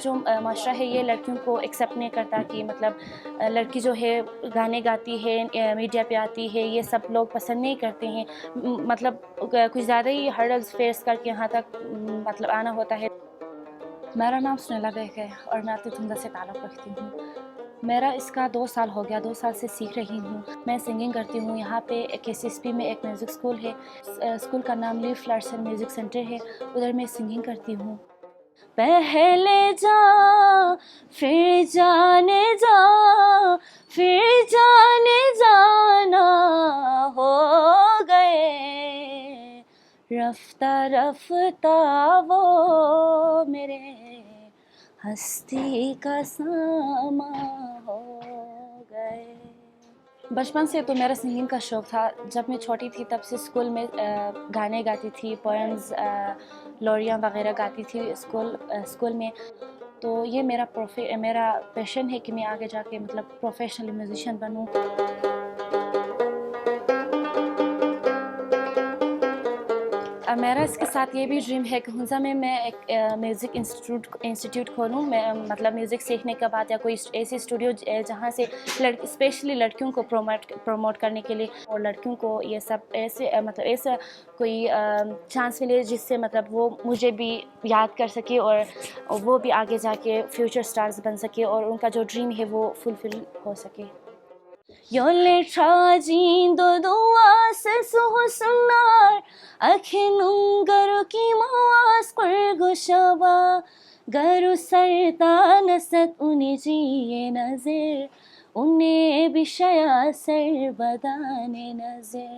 جو معاشرہ ہے یہ لڑکیوں کو ایکسیپٹ نہیں کرتا کہ مطلب لڑکی جو ہے گانے گاتی ہے میڈیا پہ آتی ہے، یہ سب لوگ پسند نہیں کرتے ہیں، مطلب کچھ زیادہ ہی ہرڈلز فیس کر کے یہاں تک مطلب آنا ہوتا ہے۔ میرا نام سنیلا ہے اور میں ہنزہ سے تعلق رکھتی ہوں۔ میرا اس کا 2 سال ہو گیا، 2 سال سے سیکھ رہی ہوں۔ میں سنگنگ کرتی ہوں، یہاں پہ KCSP میں ایک میوزک اسکول ہے، اسکول کا نام لیکن میوزک سینٹر ہے، ادھر میں سنگنگ کرتی ہوں۔ پہلے جا پھر جانے جا پھر جانے جانا ہو گئے، رفتہ رفتہ وہ میرے ہستی کا ساما ہو گئے۔ بچپن سے تو میرا سنگنگ کا شوق تھا۔ جب میں چھوٹی تھی تب سے اسکول میں گانے گاتی تھی، پوئمز، لوریاں وغیرہ گاتی تھی اسکول میں۔ تو یہ میرا پیشن ہے کہ میں آگے جا کے مطلب پروفیشنل میوزیشین بنوں۔ میرا اس کے ساتھ یہ بھی ڈریم ہے کہ ہنزہ میں ایک میوزک انسٹیٹیوٹ کھولوں، میں مطلب میوزک سیکھنے کے بعد، یا کوئی ایسی اسٹوڈیو جہاں سے اسپیشلی لڑکیوں کو پروموٹ کرنے کے لیے، اور لڑکیوں کو یہ سب ایسا کوئی چانس ملے جس سے مطلب وہ مجھے بھی یاد کر سکے اور وہ بھی آگے جا کے فیوچر سٹارز بن سکے اور ان کا جو ڈریم ہے وہ فلفل ہو سکے۔ Yolle trajindo duas suhusunar akhinum garu ki mawas kurgushaba garu sarta nasat unijiye nazir une bishaya sar badane nazir